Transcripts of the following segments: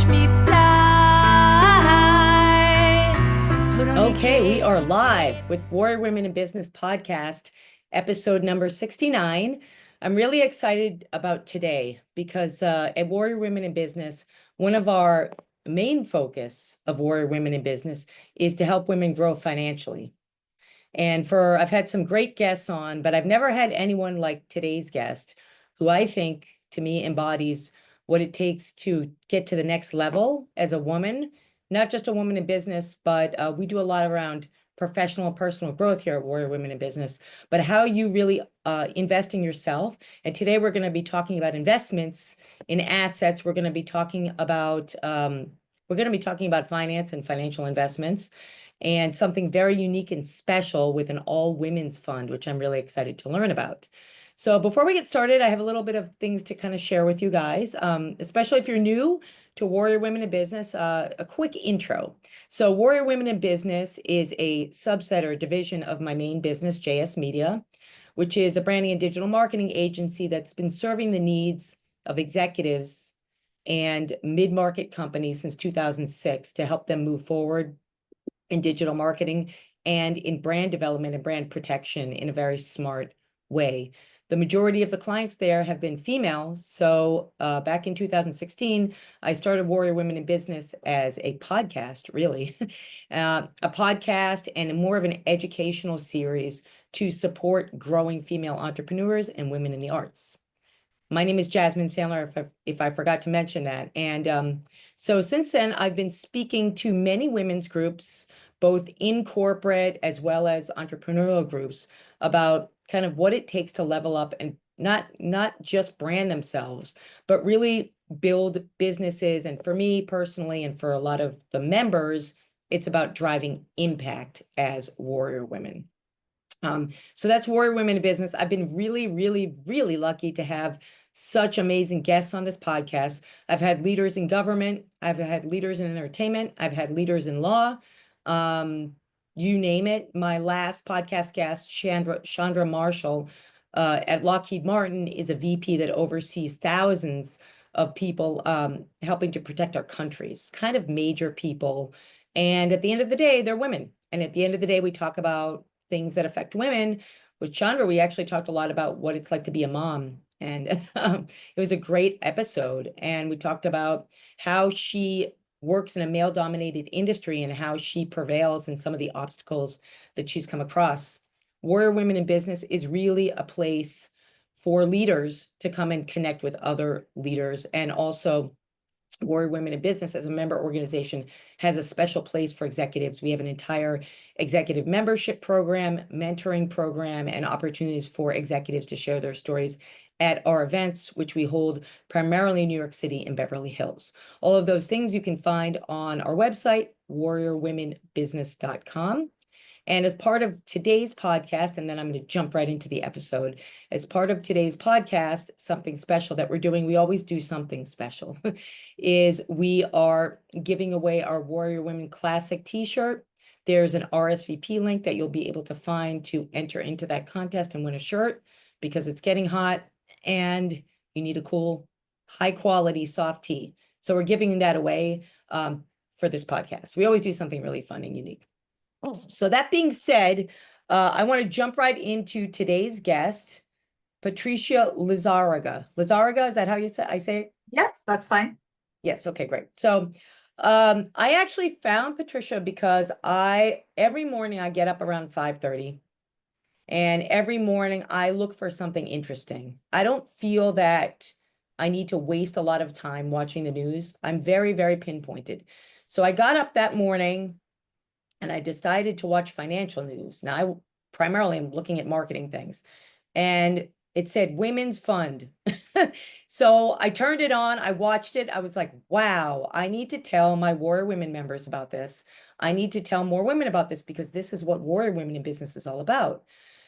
me fly. Okay, we are live with Warrior Women in Business podcast, episode number 69. I'm really excited about today because at Warrior Women in Business, one of our main focus of Warrior Women in Business is to help women grow financially. And I've had some great guests on, but I've never had anyone like today's guest, who I think to me embodies what it takes to get to the next level as a woman, not just a woman in business, but we do a lot around professional and personal growth here at Warrior Women in Business, but how you really invest in yourself. And today we're going to be talking about investments in assets. We're going to be talking about finance and financial investments, and something very unique and special with an all-women's fund, which I'm really excited to learn about. So before we get started, I have a little bit of things to kind of share with you guys, especially if you're new to Warrior Women in Business, a quick intro. So Warrior Women in Business is a subset or division of my main business, JS Media, which is a branding and digital marketing agency that's been serving the needs of executives and mid-market companies since 2006 to help them move forward in digital marketing and in brand development and brand protection in a very smart way. The majority of the clients there have been female. So back in 2016, I started Warrior Women in Business as a podcast, really, a podcast and more of an educational series to support growing female entrepreneurs and women in the arts. My name is Jasmine Sandler, if I forgot to mention that. And so since then, I've been speaking to many women's groups, both in corporate as well as entrepreneurial groups, about kind of what it takes to level up and not just brand themselves, but really build businesses. And for me personally, and for a lot of the members, it's about driving impact as warrior women. So that's Warrior Women in Business. I've been really, really, really lucky to have such amazing guests on this podcast. I've had leaders in government. I've had leaders in entertainment. I've had leaders in law. You name it. My last podcast guest, Chandra Marshall, at Lockheed Martin, is a VP that oversees thousands of people helping to protect our countries, kind of major people. And at the end of the day, they're women. And at the end of the day, we talk about things that affect women. With Chandra, we actually talked a lot about what it's like to be a mom. And it was a great episode. And we talked about how she works in a male-dominated industry and how she prevails in some of the obstacles that she's come across. Warrior Women in Business is really a place for leaders to come and connect with other leaders. And also, Warrior Women in Business as a member organization has a special place for executives. We have an entire executive membership program, mentoring program, and opportunities for executives to share their stories at our events, which we hold primarily in New York City and Beverly Hills. All of those things you can find on our website, warriorwomenbusiness.com. And as part of today's podcast, and then I'm going to jump right into the episode, as part of today's podcast, something special that we're doing, we always do something special, is we are giving away our Warrior Women Classic t-shirt. There's an RSVP link that you'll be able to find to enter into that contest and win a shirt, because it's getting hot and you need a cool, high quality soft tee. So we're giving that away for this podcast. We always do something really fun and unique. So that being said, I want to jump right into today's guest, Patricia Lizarraga. Lizarraga, is that how I say it? Yes, that's fine. Yes, okay, great. So I actually found Patricia because every morning I get up around 5:30, and every morning I look for something interesting. I don't feel that I need to waste a lot of time watching the news. I'm very, very pinpointed. So I got up that morning and I decided to watch financial news. Now, I primarily am looking at marketing things, and it said Women's Fund. So I turned it on, I watched it. I was like, wow, I need to tell my Warrior Women members about this. I need to tell more women about this, because this is what Warrior Women in Business is all about.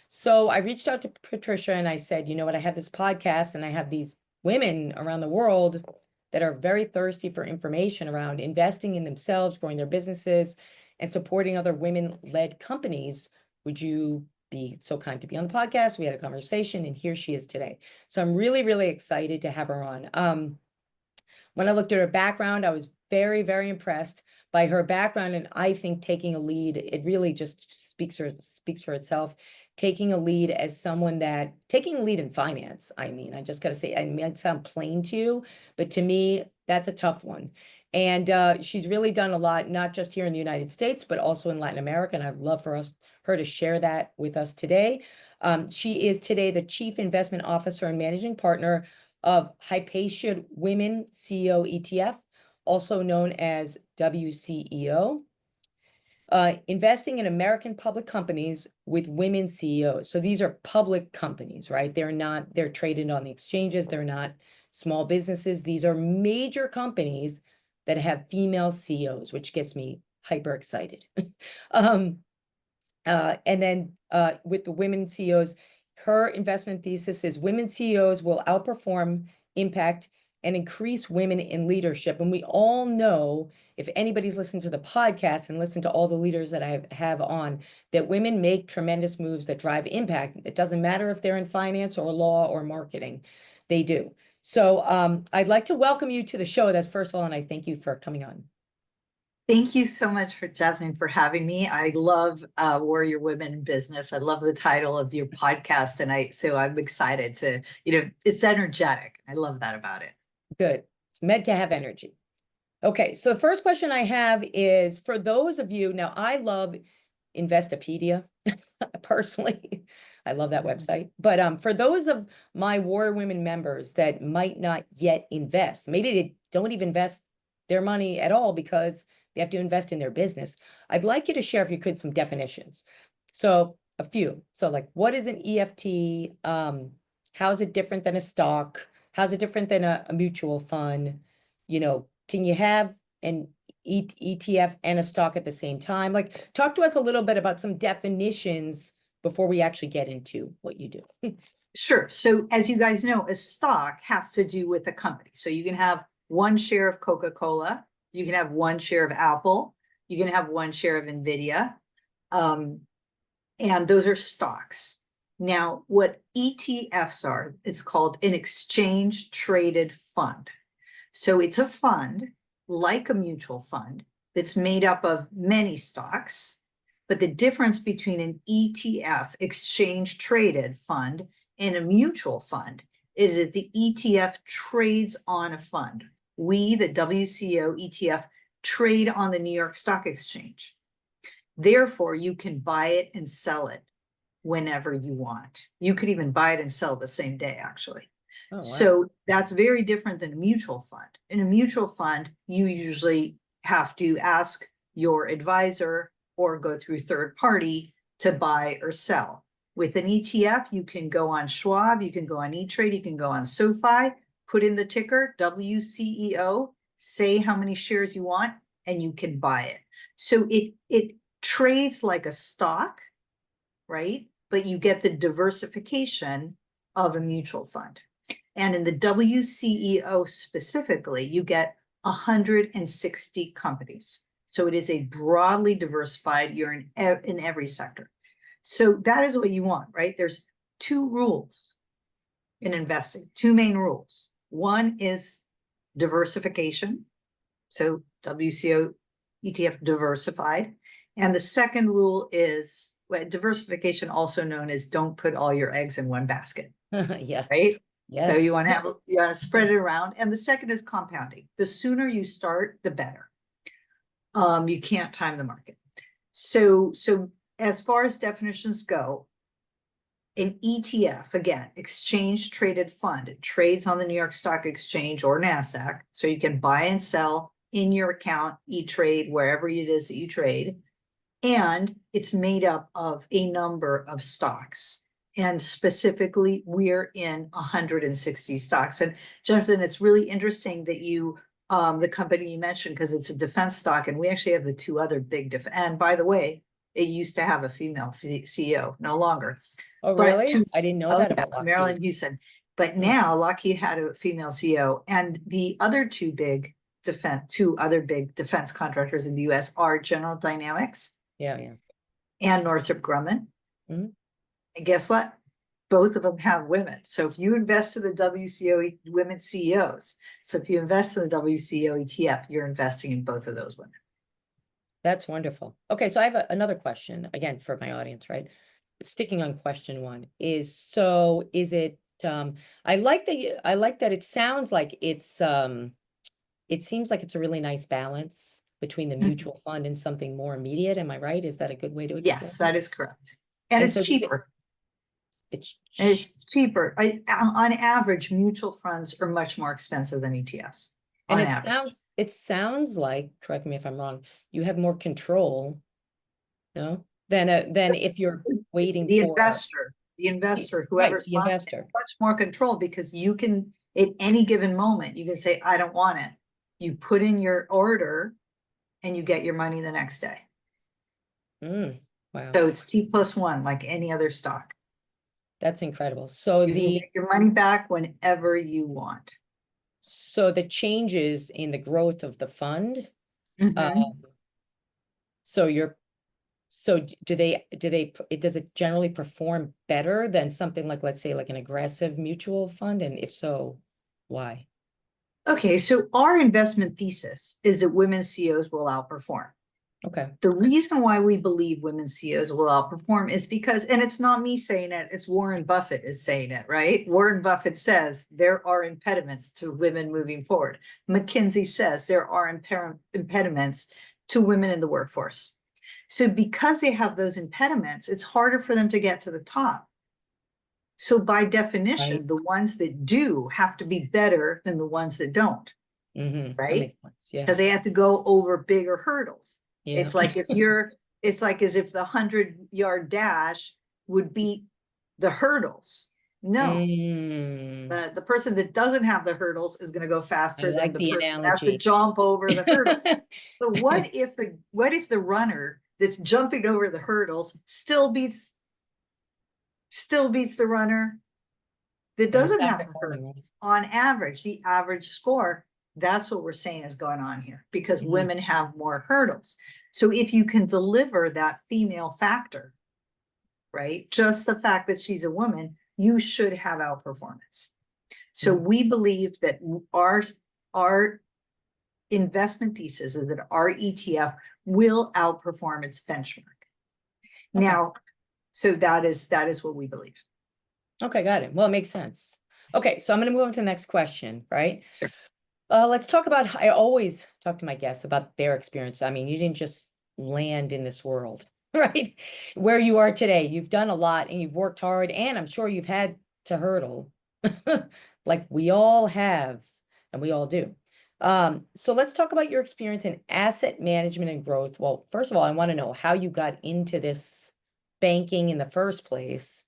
So I reached out to Patricia and I said, you know what, I have this podcast and I have these women around the world that are very thirsty for information around investing in themselves, growing their businesses, and supporting other women-led companies. Would you be so kind to be on the podcast? We had a conversation, and here she is today. So I'm really, really excited to have her on. When I looked at her background, I was very, very impressed by her background. And I think taking a lead, it really just speaks for itself. Taking a lead as someone taking a lead in finance. I mean, I just got to say, I mean, it sound plain to you, but to me, that's a tough one. And she's really done a lot, not just here in the United States, but also in Latin America. And I'd love for her to share that with us today. She is today the Chief Investment Officer and Managing Partner of Hypatia Women CEO ETF, also known as WCEO. Investing in American public companies with women CEOs. So these are public companies, right? They're traded on the exchanges. They're not small businesses. These are major companies that have female CEOs, which gets me hyper excited. And then with the women CEOs, her investment thesis is women CEOs will outperform, impact, and increase women in leadership. And we all know, if anybody's listened to the podcast and listened to all the leaders that I have on, that women make tremendous moves that drive impact. It doesn't matter if they're in finance or law or marketing, they do. So I'd like to welcome you to the show. That's first of all, and I thank you for coming on. Thank you so much Jasmine, for having me. I love Warrior Women in Business. I love the title of your podcast. And so I'm excited to, it's energetic. I love that about it. Good. It's meant to have energy. Okay. So the first question I have is for those of you, now I love Investopedia personally. I love that website. But for those of my Warrior Women members that might not yet invest, maybe they don't even invest their money at all because they have to invest in their business. I'd like you to share, if you could, some definitions. So a few. So like, what is an EFT? How is it different than a stock? How's it different than a mutual fund? Can you have an ETF and a stock at the same time? Like, talk to us a little bit about some definitions before we actually get into what you do. Sure. So as you guys know, a stock has to do with a company. So you can have one share of Coca-Cola, you can have one share of Apple, you can have one share of NVIDIA, and those are stocks. Now, what ETFs are, it's called an exchange traded fund. So it's a fund like a mutual fund that's made up of many stocks. But the difference between an ETF, exchange traded fund, and a mutual fund is that the ETF trades on a fund. We, the WCEO ETF, trade on the New York Stock Exchange. Therefore, you can buy it and sell it whenever you want. You could even buy it and sell the same day, actually. Oh, wow. So that's very different than a mutual fund. In a mutual fund, you usually have to ask your advisor or go through third party to buy or sell. With an ETF, you can go on Schwab, you can go on E-Trade, you can go on SoFi, put in the ticker, WCEO, say how many shares you want, and you can buy it. So it trades like a stock, right? But you get the diversification of a mutual fund. And in the WCEO specifically, you get 160 companies. So it is a broadly diversified, you're in every sector. So that is what you want, right? There's two rules in investing, two main rules. One is diversification. So WCEO ETF diversified. And the second rule is diversification, also known as don't put all your eggs in one basket. Yeah. Right? Yes. So you want to spread it around. And the second is compounding. The sooner you start, the better. You can't time the market. So as far as definitions go, an ETF, again, exchange traded fund, it trades on the New York Stock Exchange or NASDAQ. So you can buy and sell in your account, E-Trade, wherever it is that you trade. And it's made up of a number of stocks. And specifically, we're in 160 stocks. And Jonathan, it's really interesting that you, the company you mentioned, because it's a defense stock, and we actually have the two other big and by the way, it used to have a female CEO, no longer. Oh, really? I didn't know that about Lockheed. Marilyn Houston. But now Lockheed had a female CEO, and the other two other big defense contractors in the US are General Dynamics. Yeah. And Northrop Grumman. Mm-hmm. And guess what? both of them have women. So if you invest in the WCEO women CEOs, so if you invest in the WCEO ETF, you're investing in both of those women. That's wonderful. Okay, so I have another question again for my audience, right? Sticking on question one is, so is it I like that it sounds like it's it seems like it's a really nice balance between the mutual fund and something more immediate. Am I right? Is that a good way to explain? Yes, that is correct. And it's so cheaper. It's And it's cheaper. On average, mutual funds are much more expensive than ETFs. and On it average. sounds like, correct me if I'm wrong, you have more control, no? Than if you're waiting The for investor, right, whoever's the buying it, investor. much more control, because you can, at any given moment, you can say, I don't want it. You put in your order and you get your money the next day. Wow, So it's T+1, like any other stock. that's incredible. So You can get your money back whenever you want. so the changes in the growth of the fund, so does it generally perform better than something like, let's say, like an aggressive mutual fund? And if so, why? Okay, so our investment thesis is that women CEOs will outperform. Okay. The reason why we believe women CEOs will outperform is because, and it's not me saying it, it's Warren Buffett is saying it, right? Warren Buffett says there are impediments to women moving forward. McKinsey says there are impediments to women in the workforce. So because they have those impediments, it's harder for them to get to the top. So by definition, Right. the ones that do have to be better than the ones that don't, That right? makes sense. Yeah. Because they have to go over bigger hurdles. Yeah. It's like it's like as if the 100-yard dash would beat the hurdles. No, the person that doesn't have the hurdles is going to go I faster than like the the person that has to analogy. jump over the hurdles. But what if the runner that's jumping over the hurdles still beats the runner that And it's doesn't not have the performing well. hurdles? On average, the average score, that's what we're saying is going on here, because women have more hurdles. So if you can deliver that female factor, right, just the fact that she's a woman, you should have outperformance. So we believe that our investment thesis is that our ETF will outperform its benchmark. Now, so that is what we believe. Okay, got it. Well, it makes sense. Okay, so I'm going to move on to the next question, right? Sure. Let's talk about, I always talk to my guests about their experience. I mean, you didn't just land in this world, right? Where you are today, you've done a lot and you've worked hard, and I'm sure you've had to hurdle like we all have, and we all do. So let's talk about your experience in asset management and growth. Well, first of all, I want to know how you got into this banking in the first place.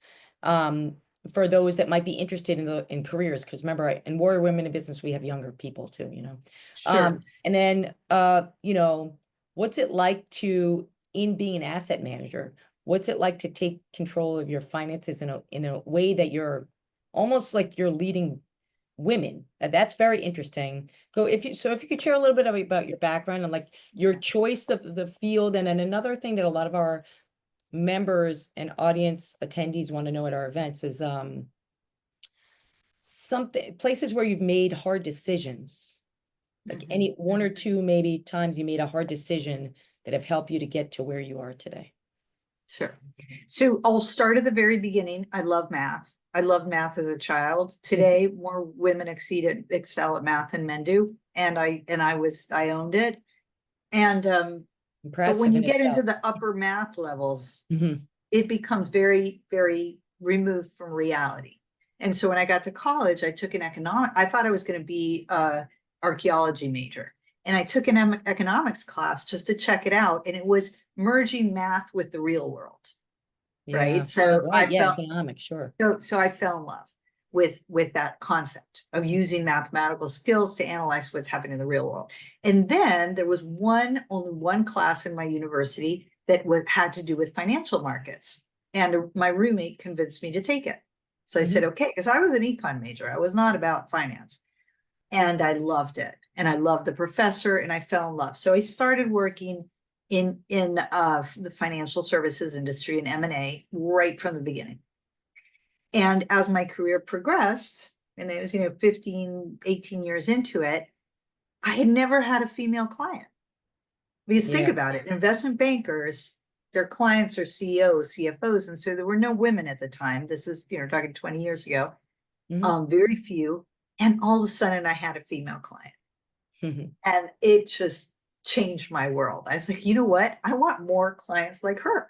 For those that might be interested in careers, because remember, in Warrior Women in Business, we have younger people too, you know. Sure. And then you know, what's it like in being an asset manager? What's it like to take control of your finances in a way that you're almost like you're leading women? That's very interesting. If you could share a little bit about your background and like your choice of the field, and then another thing that a lot of our members and audience attendees want to know at our events is something, places where you've made hard decisions, like any one or two maybe times you made a hard decision that have helped you to get to where you are today. Sure. So I'll start at the very beginning. I love math. I loved math as a child. Today, more women excel at math than men do. And I owned it. And but when Impressive you in get into itself. the upper math levels, it becomes very, very removed from reality. And so when I got to college, I took I thought I was going to be an archaeology major. And I took an economics class just to check it out. And it was merging math with the real world. Right. So economics, sure. So I fell in love with that concept of using mathematical skills to analyze what's happening in the real world. And then there was only one class in my university that had to do with financial markets. And my roommate convinced me to take it. So I said, okay, because I was an econ major. I was not about finance. And I loved it. And I loved the professor, and I fell in love. So I started working in the financial services industry in M&A right from the beginning. And as my career progressed, and it was, 15, 18 years into it, I had never had a female client. Because think Yeah. about it, investment bankers, their clients are CEOs, CFOs, and so there were no women at the time. This is, talking 20 years ago, very few. And all of a sudden I had a female client. And it just changed my world. I was like, you know what? I want more clients like her.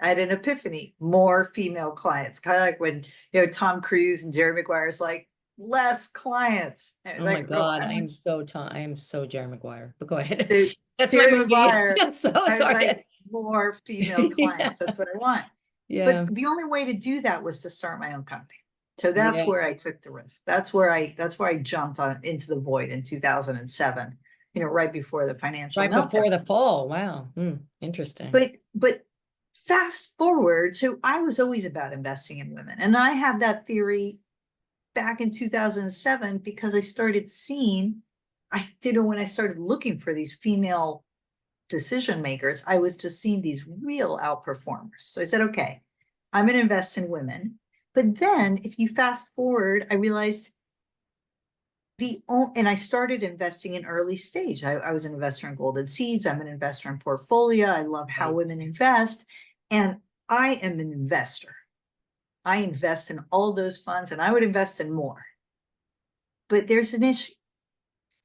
I had an epiphany, more female clients, kind of like when, Tom Cruise and Jerry Maguire's like, less clients. Oh Like, my no, God, I am so Jerry Maguire. But go ahead. so That's my Jerry movie. Maguire, I'm so I was sorry. like, more female clients. That's what I want. Yeah. But the only way to do that was to start my own company. So that's Yeah. where I took the risk. That's where I jumped on into the void in 2007, right before the financial Right meltdown. before the fall. Wow. Interesting. But fast forward, so I was always about investing in women. And I had that theory back in 2007 because I started seeing, when I started looking for these female decision makers, I was just seeing these real outperformers. So I said, okay, I'm going to invest in women. But then if you fast forward, I realized and I started investing in early stage. I was an investor in Golden Seeds. I'm an investor in Portfolio. I love how women invest. And I am an investor. I invest in all those funds and I would invest in more. But there's an issue.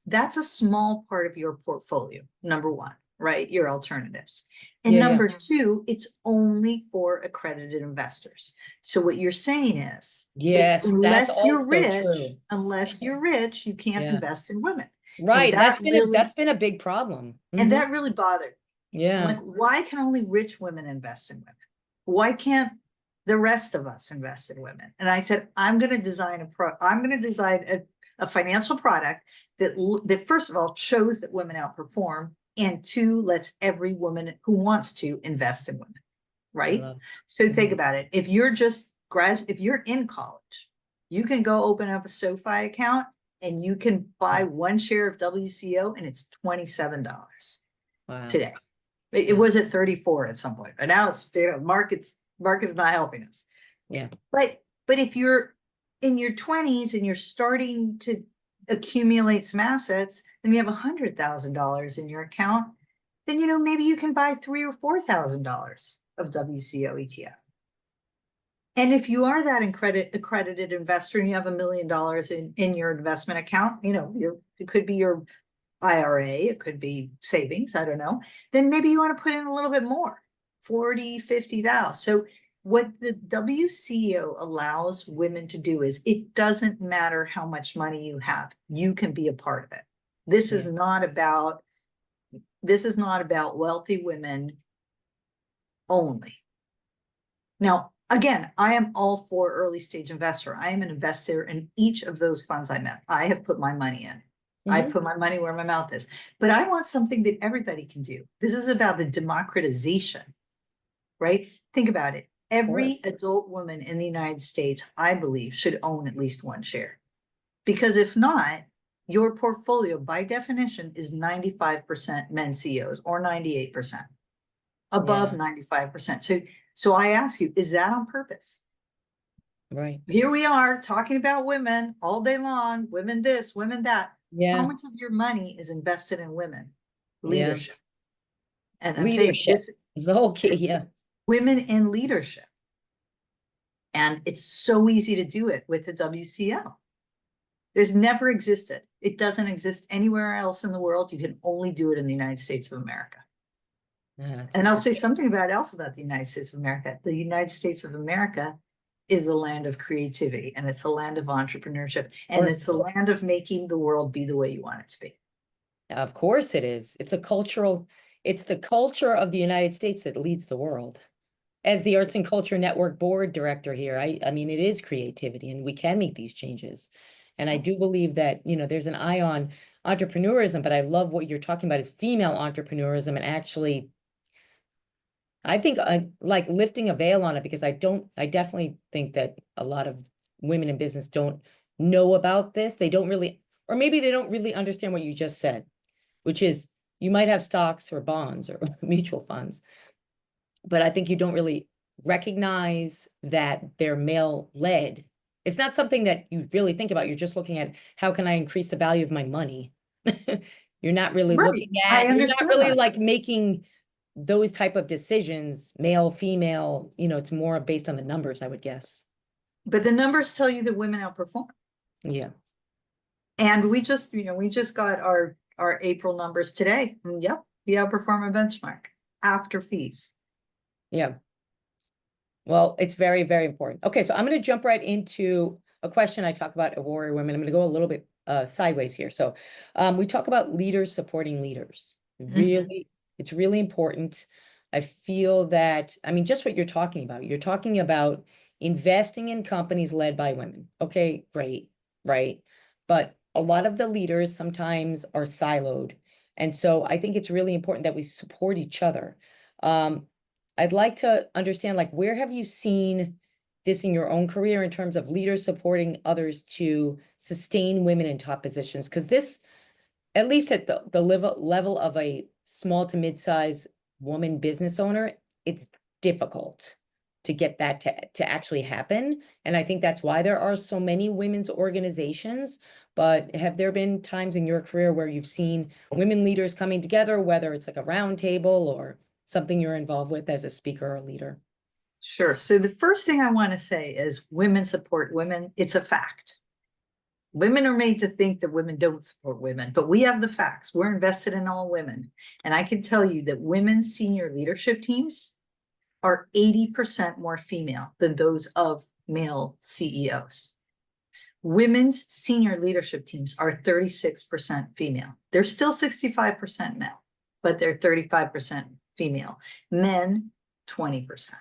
That's a small part of your portfolio, number one, right? Your alternatives. And Yeah, number two, it's only for accredited investors. So what you're saying is that yes, that's also true. unless you're rich, you can't Yeah. invest in women. Right. And That's been a big problem. and that really bothered me. I'm Yeah. like, why can only rich women invest in women? Why can't the rest of us invest in women? And I said, I'm going to design a financial product that first of all shows that women outperform, and two, lets every woman who wants to invest in women, right? So think about it. If you're if you're in college, you can go open up a SoFi account and you can buy one share of WCEO and it's $27 today. It was at 34 at some point, but now it's, market's not helping us. Yeah. But if you're in your 20s and you're starting to accumulate some assets and you have $100,000 in your account, then maybe you can buy $3,000 or $4,000 of WCEO ETF. And if you are that accredited investor and you have $1 million in your investment account, it could be your IRA, it could be savings, I don't know, then maybe you want to put in a little bit more, 40, 50,000. So what the WCEO allows women to do is it doesn't matter how much money you have, you can be a part of it. This is not about wealthy women only. Now, again, I am all for early stage investor. I am an investor in each of those funds I met. I have put my money in. I put my money where my mouth is. But I want something that everybody can do. This is about the democratization, right? Think about it. Every adult woman in the United States, I believe, should own at least one share. Because if not, your portfolio, by definition, is 95% men CEOs or 98%, above 95%. So I ask you, is that on purpose? Right. Here we are talking about women all day long, women this, women that. How much of your money is invested in women? Leadership. And leadership is the whole key. Yeah. Women in leadership. And it's so easy to do it with the WCEO. There's never existed. It doesn't exist anywhere else in the world. You can only do it in the United States of America. And I'll say something else about the United States of America. The United States of America is a land of creativity, and it's a land of entrepreneurship, and it's a land of making the world be the way you want it to be. Of course it is. It's the culture of the United States that leads the world. As the Arts and Culture Network board director here, I mean, it is creativity and we can make these changes. And I do believe that, there's an eye on entrepreneurism, but I love what you're talking about is female entrepreneurism, and actually I think like lifting a veil on it, because I definitely think that a lot of women in business don't know about this. They don't really, or maybe they don't really understand what you just said, which is you might have stocks or bonds or mutual funds, but I think you don't really recognize that they're male led, it's not something that you really think about. You're just looking at how can I increase the value of my money? You're not really Right, looking I at, you're not understand really that. like making those type of decisions, male, female, it's more based on the numbers, I would guess. But the numbers tell you that women outperform. Yeah. And we just got our April numbers today. And yep, we outperform a benchmark after fees. Yeah. Well, it's very, very important. Okay, so I'm going to jump right into a question I talk about at Warrior Women. I'm going to go a little bit sideways here. So we talk about leaders supporting leaders. Really, it's really important. I feel that, I mean, just what you're talking about investing in companies led by women. Okay, great, right? But a lot of the leaders sometimes are siloed. And so I think it's really important that we support each other. I'd like to understand, like, where have you seen this in your own career in terms of leaders supporting others to sustain women in top positions? Because this, at least at the level of a small to mid-size woman business owner, it's difficult to get that to actually happen. And I think that's why there are so many women's organizations. But have there been times in your career where you've seen women leaders coming together, whether it's like a round table or something you're involved with as a speaker or leader? Sure. So the first thing I want to say is women support women. It's a fact. Women are made to think that women don't support women, but we have the facts. We're invested in all women. And I can tell you that women's senior leadership teams are 80% more female than those of male CEOs. Women's senior leadership teams are 36% female. They're still 65% male, but they're 35% female. Men, 20%.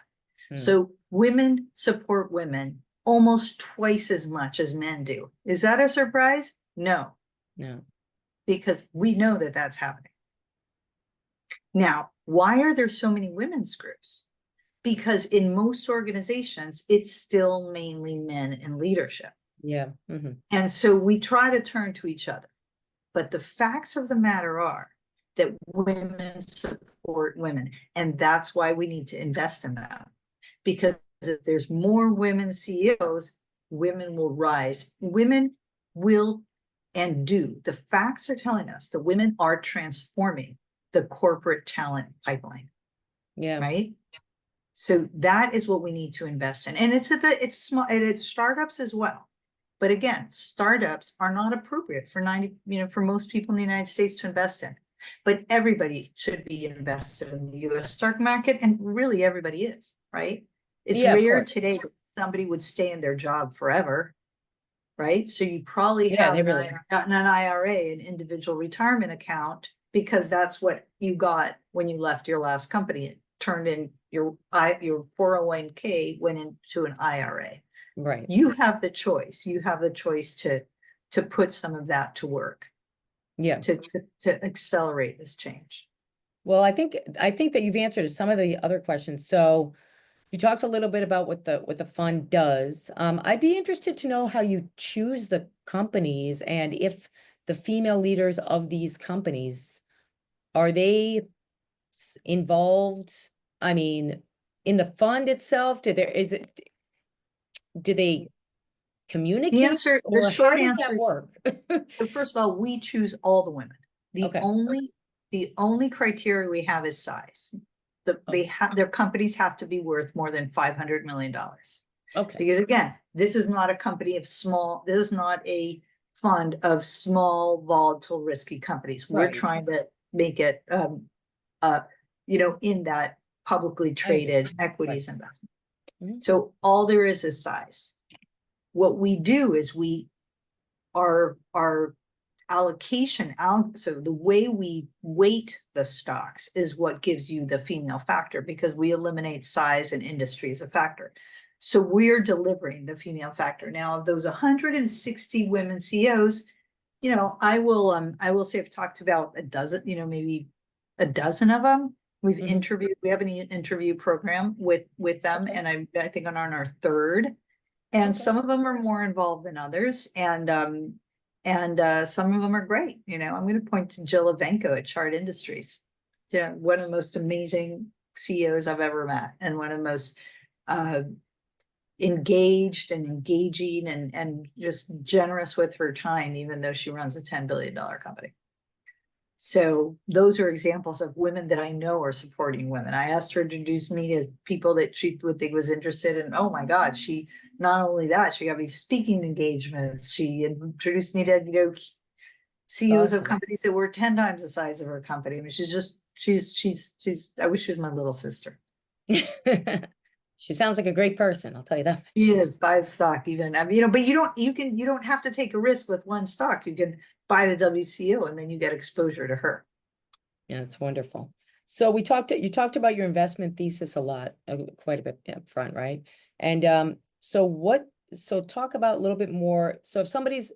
So women support women almost twice as much as men do. Is that a surprise? No. No. Because we know that that's happening. Now, why are there so many women's groups? Because in most organizations, it's still mainly men in leadership. Yeah. And so we try to turn to each other. But the facts of the matter are that women support women. And that's why we need to invest in them. Because if there's more women CEOs, women will rise. Women will and do. The facts are telling us that women are transforming the corporate talent pipeline. Yeah. Right. So that is what we need to invest in. And it's small, and it's startups as well. But again, startups are not appropriate for for most people in the United States to invest in. But everybody should be invested in the US stock market, and really everybody is, right? It's rare today that somebody would stay in their job forever, right? So you probably have an IRA, an individual retirement account, because that's what you got when you left your last company. It turned in your 401k went into an IRA. Right. You have the choice. You have the choice to put some of that to work. Yeah. To accelerate this change. Well, I think that you've answered some of the other questions. So you talked a little bit about what the fund does. I'd be interested to know how you choose the companies, and if the female leaders of these companies, are they involved? I mean, in the fund itself, do they communicate? The short answer, does that work? So first of all, we choose all the women. The only criteria we have is size. Their companies have to be worth more than $500 million. Okay. Because again, this is not a company of small, this is not a fund of small, volatile, risky companies. We're trying to make it, in that publicly traded equities investment. So all there is size. What we do is our allocation out. So the way we weight the stocks is what gives you the female factor, because we eliminate size and industry as a factor. So we're delivering the female factor. Now, of those 160 women CEOs, I will say I've talked about a dozen, maybe a dozen of them. We've interviewed, we have an interview program with them. And I think on our third, and some of them are more involved than others. And some of them are great. I'm going to point to Jill Evenko at Chart Industries. One of the most amazing CEOs I've ever met, and one of the most engaged and engaging and just generous with her time, even though she runs a $10 billion company. So those are examples of women that I know are supporting women. I asked her to introduce me as people that she would think was interested in. Oh my God, she, not only that, she got me speaking engagements. She introduced me to, CEOs of Awesome. companies that were 10 times the size of her company. I mean, she's, I wish she was my little sister. She sounds like a great person, I'll tell you that. She is, buy stock even, I mean, but you don't have to take a risk with one stock. You can buy the WCEO and then you get exposure to her. Yeah, it's wonderful. So you talked about your investment thesis a lot, quite a bit up front, right? And so talk about a little bit more. So if somebody's,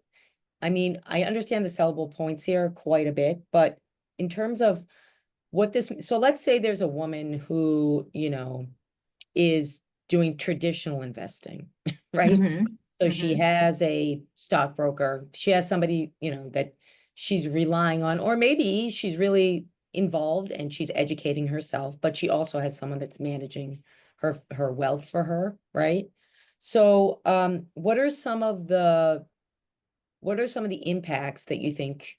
I mean, I understand the sellable points here quite a bit, but in terms of so let's say there's a woman who, is doing traditional investing, right? So she has a stockbroker, she has somebody, that she's relying on, or maybe she's really involved and she's educating herself, but she also has someone that's managing her wealth for her, right? So what are some of the impacts that you think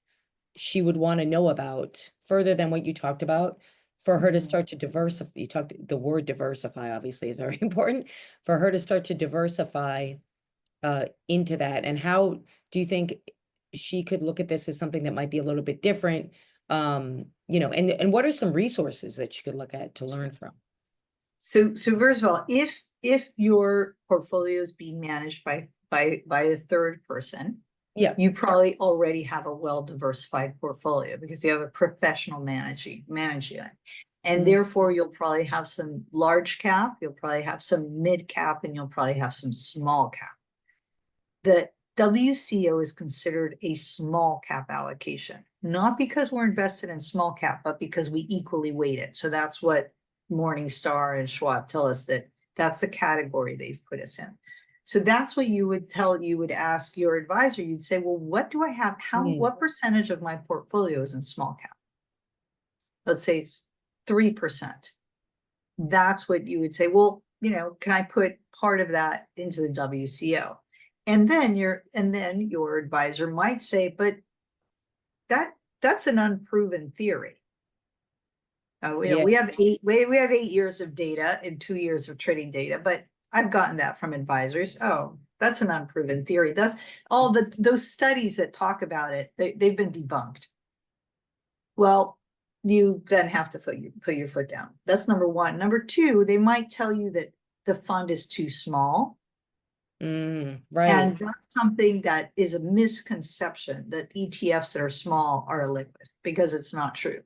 she would want to know about further than what you talked about for her to start to diversify? You talked, the word diversify obviously is very important, for her to start to diversify into that. And how do you think she could look at this as something that might be a little bit different? And what are some resources that she could look at to learn from? So first of all, if your portfolio is being managed by a third person, Yeah. you probably already have a well-diversified portfolio because you have a professional managing it. And therefore you'll probably have some large cap, you'll probably have some mid cap, and you'll probably have some small cap. The WCEO is considered a small cap allocation, not because we're invested in small cap, but because we equally weight it. So that's what Morningstar and Schwab tell us, that that's the category they've put us in. So that's what you would ask your advisor. You'd say, well, what do I have? What percentage of my portfolio is in small cap? Let's say it's 3%. That's what you would say. Well, can I put part of that into the WCO? And then your advisor might say, but that's an unproven theory. We have 8 years of data and 2 years of trading data, but I've gotten that from advisors. Oh, that's an unproven theory. That's all those studies that talk about it, they've been debunked. Well, you then have to put your foot down. That's number one. Number two, they might tell you that the fund is too small. Right. And that's something that is a misconception, that ETFs that are small are illiquid, because it's not true.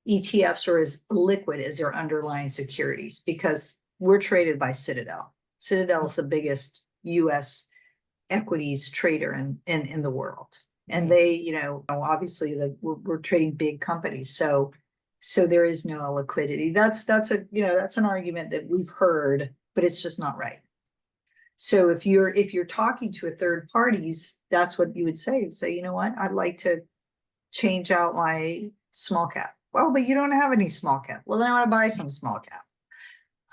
ETFs are as liquid as their underlying securities, because we're traded by Citadel. Citadel is the biggest US equities trader in the world. And they, obviously we're trading big companies. So there is no liquidity. That's an argument that we've heard, but it's just not right. So if you're talking to a third parties, that's what you would say. You'd say, you know what, I'd like to change out my small cap. Well, but you don't have any small cap. Well, then I want to buy some small cap.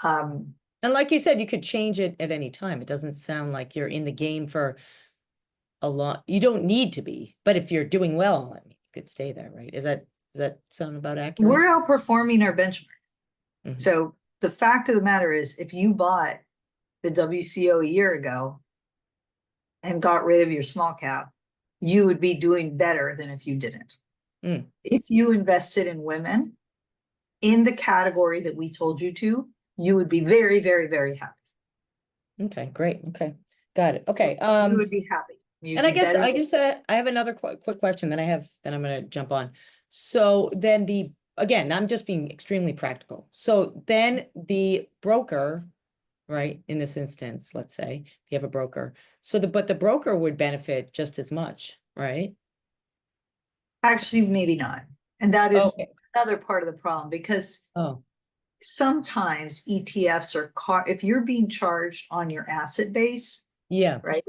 And like you said, you could change it at any time. It doesn't sound like you're in the game for a lot. You don't need to be, but if you're doing well, I mean, you could stay there, right? Does that sound about accurate? We're outperforming our benchmark. So the fact of the matter is, if you bought the WCO a year ago and got rid of your small cap, you would be doing better than if you didn't. If you invested in women in the category that we told you to, you would be very, very, very happy. Okay, great. Okay, got it. Okay. You would be happy. And I guess I have another quick question that I'm going to jump on. So then again, I'm just being extremely practical. So then the broker, right, in this instance, let's say if you have a broker, but the broker would benefit just as much, right? Actually, maybe not. And that is another part of the problem, because sometimes ETFs are if you're being charged on your asset base, right?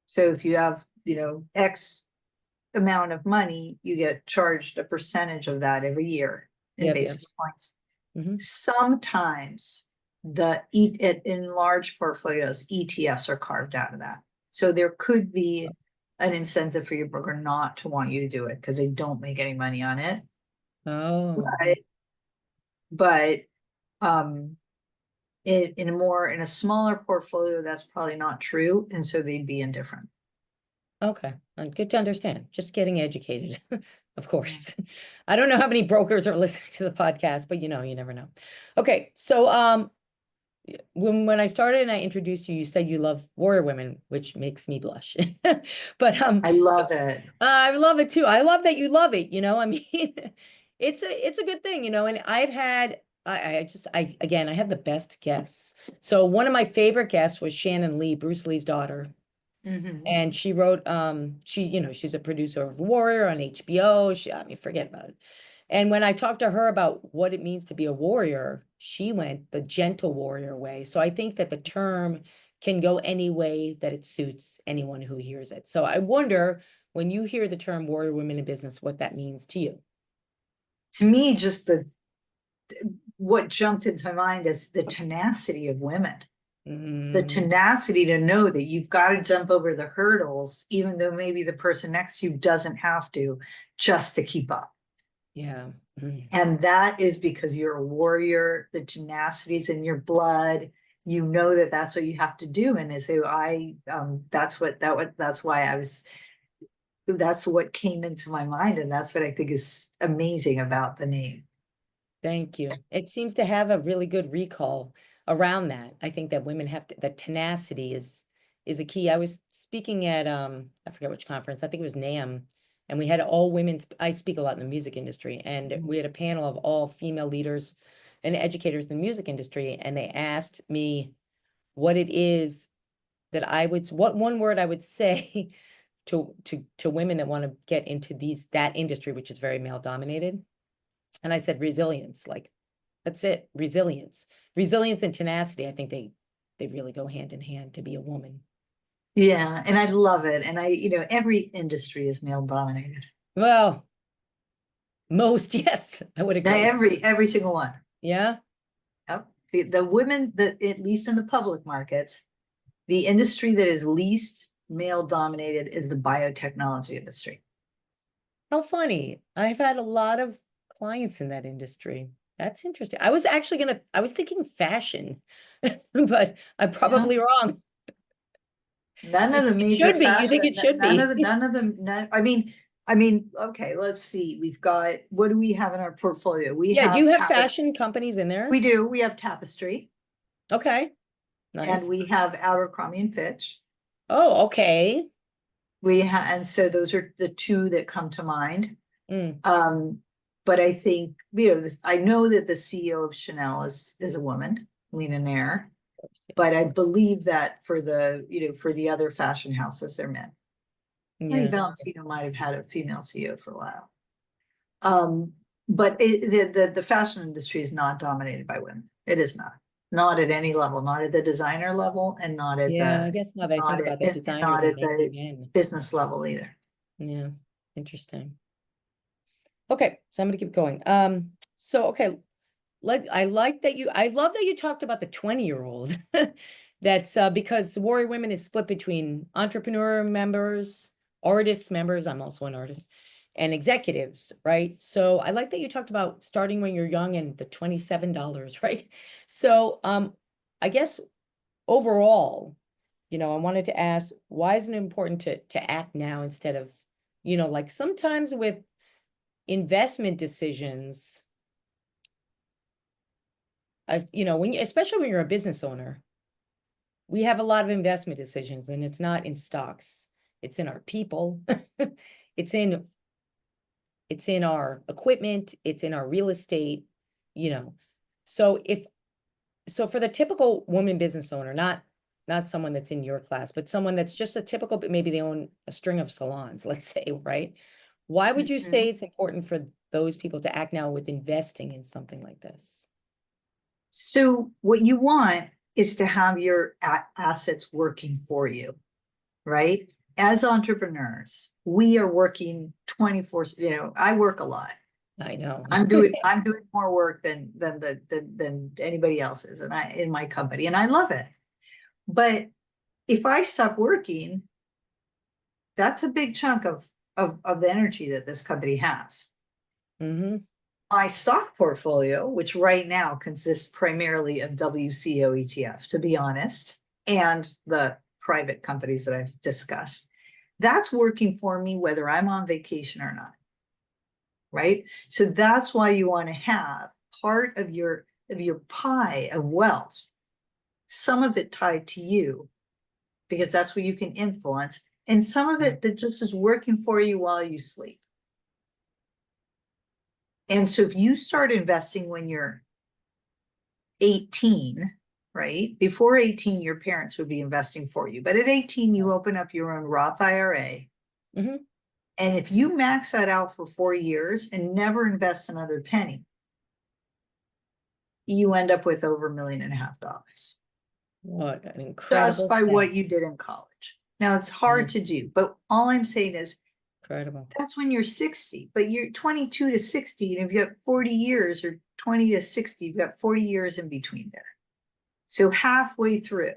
So if you have, X amount of money, you get charged a percentage of that every year in basis points. Sometimes in large portfolios, ETFs are carved out of that. So there could be an incentive for your broker not to want you to do it because they don't make any money on it. Oh, But in a smaller portfolio, that's probably not true, and so they'd be indifferent. okay. Good to understand. Just getting educated, of course. I don't know how many brokers are listening to the podcast, but you never know. Okay, so when I started and I introduced you, you said you love Warrior Women, which makes me blush. But I love it. I love it too. I love that you love it, I mean, it's a good thing, and I've had I again, I have the best guests. So one of my favorite guests was Shannon Lee, Bruce Lee's daughter. Mhm. And she wrote, she's a producer of Warrior on HBO. I mean, forget about it. And when I talked to her about what it means to be a warrior, she went the gentle warrior way. So I think that the term can go any way that it suits anyone who hears it. So I wonder, when you hear the term warrior women in business, what that means to you. To me, just what jumped into my mind is the tenacity of women. The tenacity to know that you've got to jump over the hurdles, even though maybe the person next to you doesn't have to, just to keep up. Yeah. And that is because you're a warrior. The tenacity is in your blood. You know that that's what you have to do. And so that's what came into my mind. And that's what I think is amazing about the name. Thank you. It seems to have a really good recall around that. I think that women have that tenacity is a key. I was speaking at I forget which conference. I think it was NAM, and we had all women. I speak a lot in the music industry, and we had a panel of all female leaders and educators in the music industry, and they asked me what it is that what one word I would say to women that want to get into that industry, which is very male dominated. And I said, resilience, like, that's it. Resilience and tenacity. I think they really go hand in hand to be a woman. Yeah. And I love it. And every industry is male dominated. Well, most, yes, I would agree. Every single one. Yeah. Yep. The women that, at least in the public markets, the industry that is least male dominated is the biotechnology industry. How funny. I've had a lot of clients in that industry. That's interesting. I was thinking fashion, but I'm probably wrong. None of the It major should be. You fashion, think it should be. none of them, okay, let's see. What do we have in our portfolio? Yeah, do you have fashion companies in there? We do. We have Tapestry. Okay. Nice. And we have Abercrombie and Fitch. Oh, okay. And so those are the two that come to mind. But I think, I know that the CEO of Chanel is a woman, Lena Nair, but I believe that for the other fashion houses, they're men. I think Valentino might have had a female CEO for a while. But the fashion industry is not dominated by women. It is not at any level, not at the designer level, and not at I guess now that I think about the designers, not at the men. business level either. Yeah, interesting. Okay, so I'm gonna keep going. So okay, I love that you talked about the 20-year-old. That's because Warrior Women is split between entrepreneur members, artist members, I'm also an artist, and executives, right? So I like that you talked about starting when you're young and the $27, right? So I guess overall, I wanted to ask, why is it important to act now instead of, like sometimes with investment decisions, especially when you're a business owner, we have a lot of investment decisions, and it's not in stocks. It's in our people. It's in our equipment. It's in our real estate, So for the typical woman business owner, not someone that's in your class, but someone that's just a typical, but maybe they own a string of salons, let's say, right? Why would you say it's important for those people to act now with investing in something like this? So what you want is to have your assets working for you, right? As entrepreneurs, we are working 24, I work a lot. I know. I'm doing more work than anybody else is, and in my company, and I love it. But if I stop working, that's a big chunk of the energy that this company has. Hmm. My stock portfolio, which right now consists primarily of WCEO ETF, to be honest, and the private companies that I've discussed, that's working for me whether I'm on vacation or not. Right? So that's why you want to have part of your pie of wealth, some of it tied to you, because that's what you can influence, and some of it that just is working for you while you sleep. And so if you start investing when you're 18, right? Before 18, your parents would be investing for you. But at 18, you open up your own Roth IRA. Hmm. And if you max that out for 4 years and never invest another penny, you end up with over $1.5 million. What an Just incredible by thing. what you did in college. Now it's hard to do, but all I'm saying is Incredible. that's when you're 60, but you're 22 to 60, and if you have 40 years, or 20 to 60, you've got 40 years in between there. So halfway through,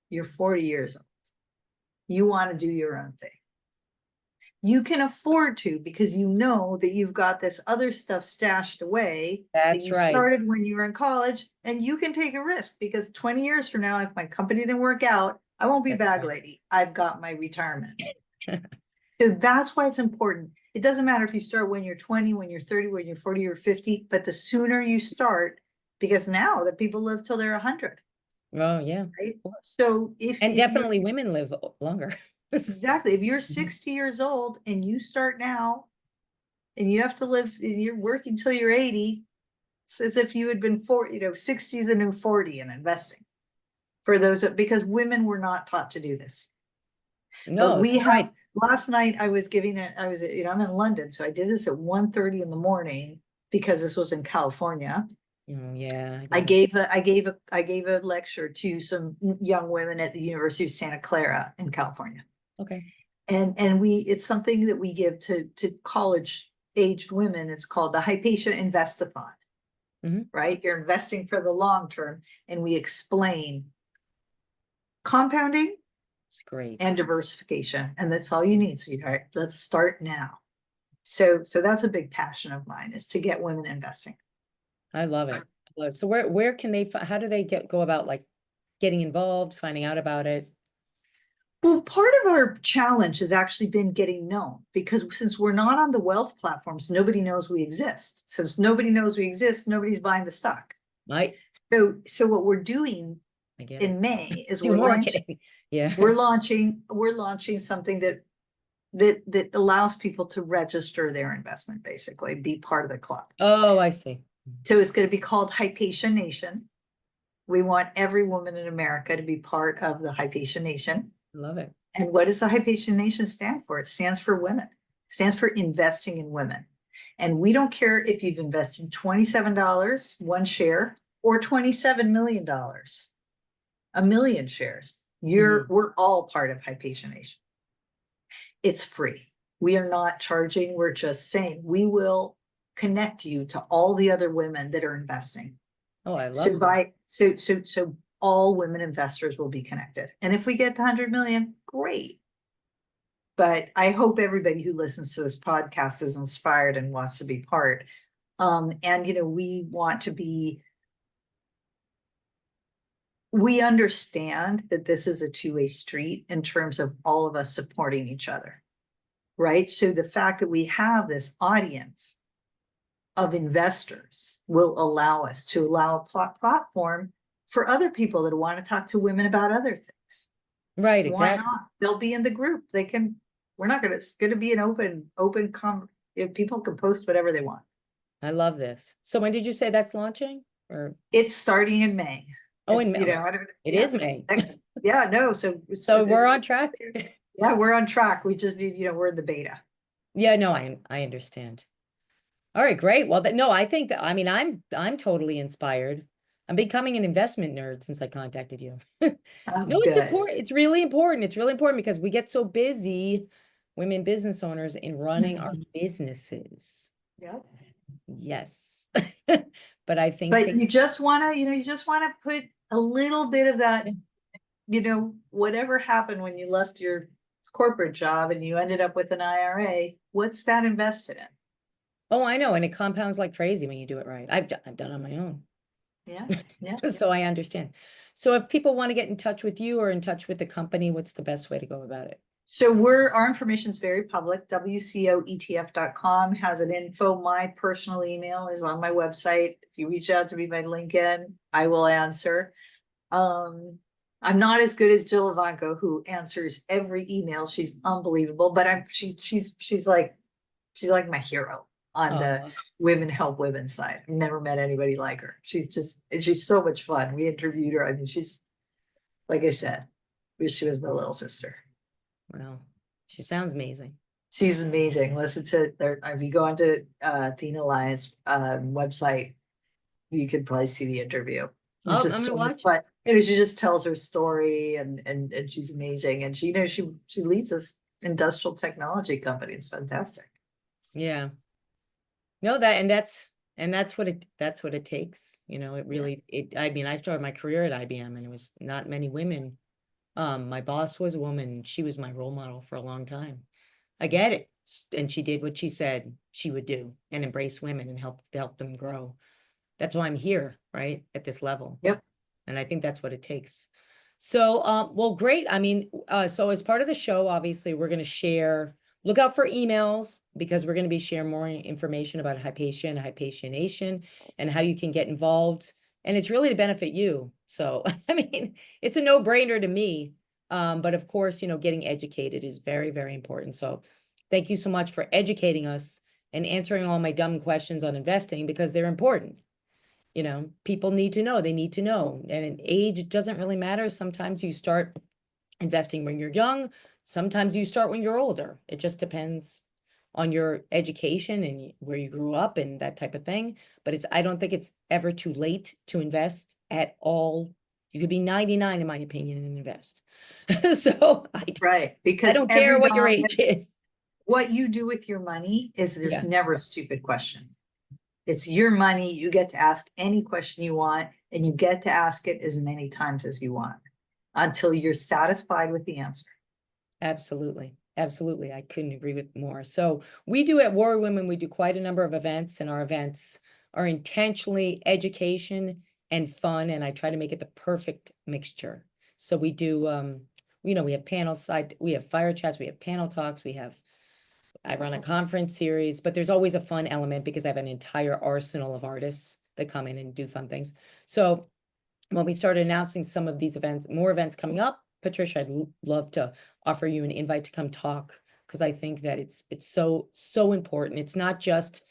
you're 40 years old. You want to do your own thing. You can afford to, because you know that you've got this other stuff stashed away that That's you right. started when you were in college, and you can take a risk, because 20 years from now, if my company didn't work out, I won't be That's bag right. lady. I've got my retirement. So that's why it's important. It doesn't matter if you start when you're 20, when you're 30, when you're 40 or 50, but the sooner you start, because now that people live till they're 100, Oh, yeah. right? Of course. So And if you're definitely women live longer. exactly, if you're Mhm. 60 years old and you start now, and you have to live, and you're working till you're 80, it's as if you had been 40, 60 is a new 40 in investing for those, because women were not taught to do this. But No, we that's have, right. last night I was giving it, I'm in London, so I did this at 1:30 in the morning, because this was in California. Yeah. I gave a lecture to some young women at the University of Santa Clara in California. Okay. And it's something that we give to college aged women. It's called the Hypatia Investathon. Mhm. Right? You're investing for the long term, and we explain compounding It's great. and diversification, and that's all you need, sweetheart. Let's start now. So that's a big passion of mine, is to get women investing. I love it. I love it. So where can they how do they go about like getting involved, finding out about it? Well, part of our challenge has actually been getting known, because since we're not on the wealth platforms, nobody knows we exist. Since nobody knows we exist, nobody's buying the stock. I So what we're doing get in it. May is Do marketing. Yeah. we're launching something that allows people to register their investment, basically be part of the club. Oh, I see. So it's going to be called Hypatia Nation. We want every woman in America to be part of the Hypatia Nation. Love it. And what does the Hypatia Nation stand for? It stands for women. It stands for investing in women. And we don't care if you've invested $27, one share, or $27 million, 1,000,000 shares. We're all part of Hypatia Nation. It's free. We are not charging. We're just saying we will connect you to all the other women that are investing. Oh, I love So that. so all women investors will be connected. And if we get to 100 million, great. But I hope everybody who listens to this podcast is inspired and wants to be part. And we understand that this is a two-way street in terms of all of us supporting each other, right? So the fact that we have this audience of investors will allow us to allow a platform for other people that want to talk to women about other things. Right, Why exactly. not? They'll be in the group. We're not it's going to be an open people can post whatever they want. I love this. So when did you say that's launching? Or It's starting in May. oh, in It's, May. It is May. No, so So we're on track. Yeah, we're on track. We just need, we're in the beta. Yeah, no, I understand. All right, great. Well, no, I think that I'm totally inspired. I'm becoming an investment nerd since I contacted you. No, it's Good. important. It's really important. It's really important because we get so busy, women business owners, in running our businesses. Yeah. Yes. But I think But you just wanna, you just wanna put a little bit of that, whatever happened when you left your corporate job and you ended up with an IRA, what's that invested in? oh, I know, and it compounds like crazy when you do it right. I've done it on my own. Yeah, yeah. So I understand. So if people want to get in touch with you or in touch with the company, what's the best way to go about it? So our information is very public. WCEOETF.com has an info. My personal email is on my website. If you reach out to me by LinkedIn, I will answer. I'm not as good as Jill Ivanko, who answers every email. She's unbelievable, but she's like my hero on the Oh, women help women side. I've never met anybody like her. She's so much fun. We interviewed her. I mean, she's, like I said, wish she was my little sister. well, she sounds amazing. She's amazing. Listen to their, if you go onto Teen Alliance website, you could probably see the interview. It's Oh, I'm just gonna so much watch. fun. She just tells her story and she's amazing. And she leads this industrial technology company. It's fantastic. Yeah. No, that's what it takes. It Yeah. really I mean, I started my career at IBM and it was not many women. My boss was a woman. She was my role model for a long time. I get it. And she did what she said she would do and embrace women and help them grow. That's why I'm here, right? At this level. Yep. And I think that's what it takes. So, well, great. I mean, so as part of the show, obviously, we're going to look out for emails because we're going to be sharing more information about Hypatia and Hypatia Nation and how you can get involved. And it's really to benefit you. So, I mean, it's a no-brainer to me. But of course, getting educated is very, very important. So thank you so much for educating us and answering all my dumb questions on investing because they're important. People need to know, they need to know. And age doesn't really matter. Sometimes you start investing when you're young. Sometimes you start when you're older. It just depends on your education and where you grew up and that type of thing. But I don't think it's ever too late to invest at all. You could be 99, in my opinion, and invest. So Right. I Because don't care what your age is. what you do with your money is there's Yeah, never a stupid question. It's your money. You get to ask any question you want, and you get to ask it as many times as you want until you're satisfied with the answer. absolutely. Absolutely. I couldn't agree with more. So we do at Warrior Women, we do quite a number of events, and our events are intentionally education and fun. And I try to make it the perfect mixture. So we do, we have panels, we have fire chats, we have panel talks, I run a conference series, but there's always a fun element because I have an entire arsenal of artists that come in and do fun things. So when we started announcing some of these events, more events coming up, Patricia, I'd love to offer you an invite to come talk because I think that it's so important. It's not just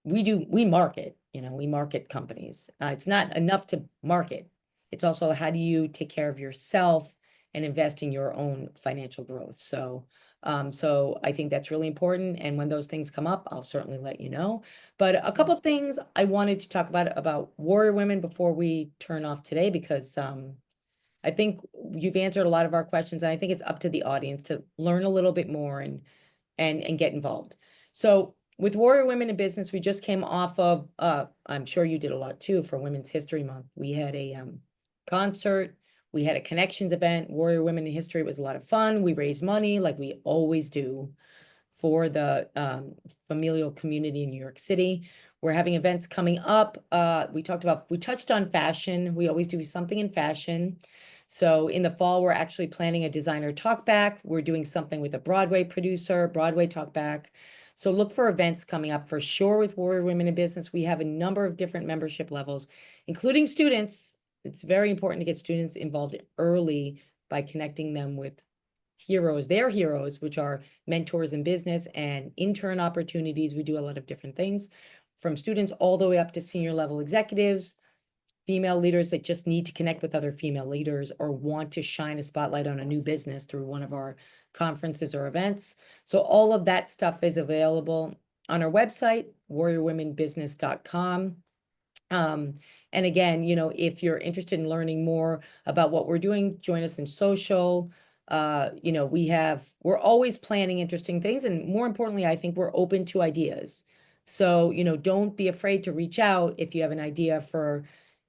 we market, we market companies. It's not enough to market. It's also how do you take care of yourself and invest in your own financial growth. So I think that's really important. And when those things come up, I'll certainly let you know. But a couple of things I wanted to talk about Warrior Women before we turn off today, because I think you've answered a lot of our questions, and I think it's up to the audience to learn a little bit more and get involved. So with Warrior Women in Business, we just came off of, I'm sure you did a lot too for Women's History Month. We had a concert, we had a connections event, Warrior Women in History. It was a lot of fun. We raised money like we always do for the familial community in New York City. We're having events coming up. We touched on fashion. We always do something in fashion. So in the fall, we're actually planning a designer talk back. We're doing something with a Broadway producer, Broadway talk back. So look for events coming up for sure with Warrior Women in Business. We have a number of different membership levels, including students. It's very important to get students involved early by connecting them with their heroes, which are mentors in business and intern opportunities. We do a lot of different things from students all the way up to senior level executives, female leaders that just need to connect with other female leaders or want to shine a spotlight on a new business through one of our conferences or events. So all of that stuff is available on our website, warriorwomenbusiness.com. And again, if you're interested in learning more about what we're doing, join us in social. We're always planning interesting things. And more importantly, I think we're open to ideas. So, don't be afraid to reach out if you have an idea for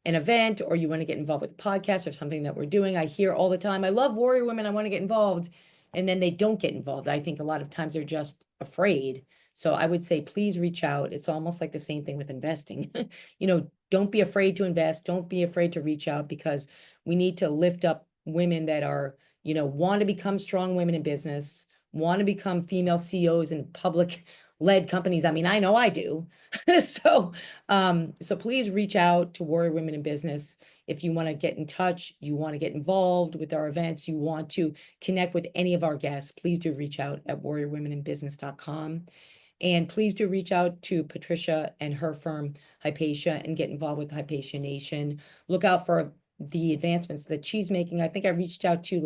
an event or you want to get involved with a podcast or something that we're doing. I hear all the time, I love Warrior Women, I want to get involved. And then they don't get involved. I think a lot of times they're just afraid. So I would say, please reach out. It's almost like the same thing with investing. Don't be afraid to invest. Don't be afraid to reach out, because we need to lift up women that are, want to become strong women in business, want to become female CEOs in public led companies. I mean, I know I do. So please reach out to Warrior Women in Business. If you want to get in touch, you want to get involved with our events, you want to connect with any of our guests, please do reach out at warriorwomeninbusiness.com. And please do reach out to Patricia and her firm, Hypatia, and get involved with Hypatia Nation. Look out for the advancements that she's making. I think I reached out to,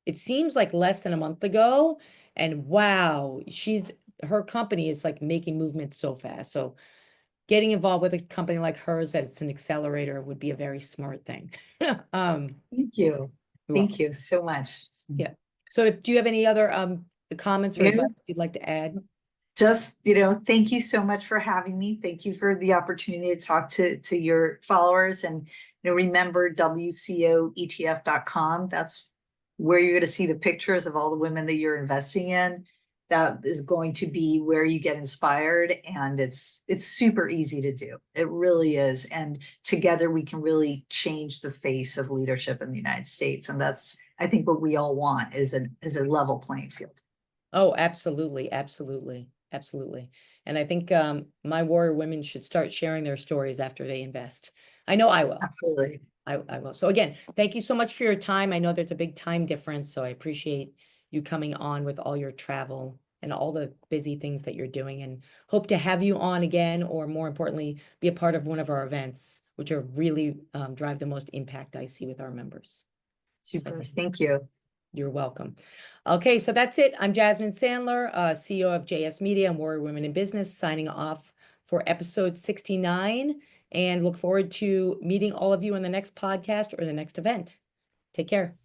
it seems like less than a month ago. And wow, her company is making movements so fast. So getting involved with a company like hers, that it's an accelerator, would be a very smart thing. Thank you. Thank you so much. Yeah. So do you have any other comments or advice you'd like to add? Just, thank you so much for having me. Thank you for the opportunity to talk to your followers. And remember WCEOETF.com. That's where you're going to see the pictures of all the women that you're investing in. That is going to be where you get inspired, and it's super easy to do. It really is. And together we can really change the face of leadership in the United States. And that's, I think, what we all want is a level playing field. Oh, absolutely. Absolutely. Absolutely. And I think my Warrior Women should start sharing their stories after they invest. I know I will. Absolutely. I will. So again, thank you so much for your time. I know there's a big time difference, so I appreciate you coming on with all your travel and all the busy things that you're doing, and hope to have you on again, or more importantly, be a part of one of our events, which are really drive the most impact I see with our members. Super. Thank you. You're welcome. Okay, so that's it. I'm Jasmine Sandler, CEO of JS Media and Warrior Women in Business, signing off for episode 69, and look forward to meeting all of you in the next podcast or the next event. Take care.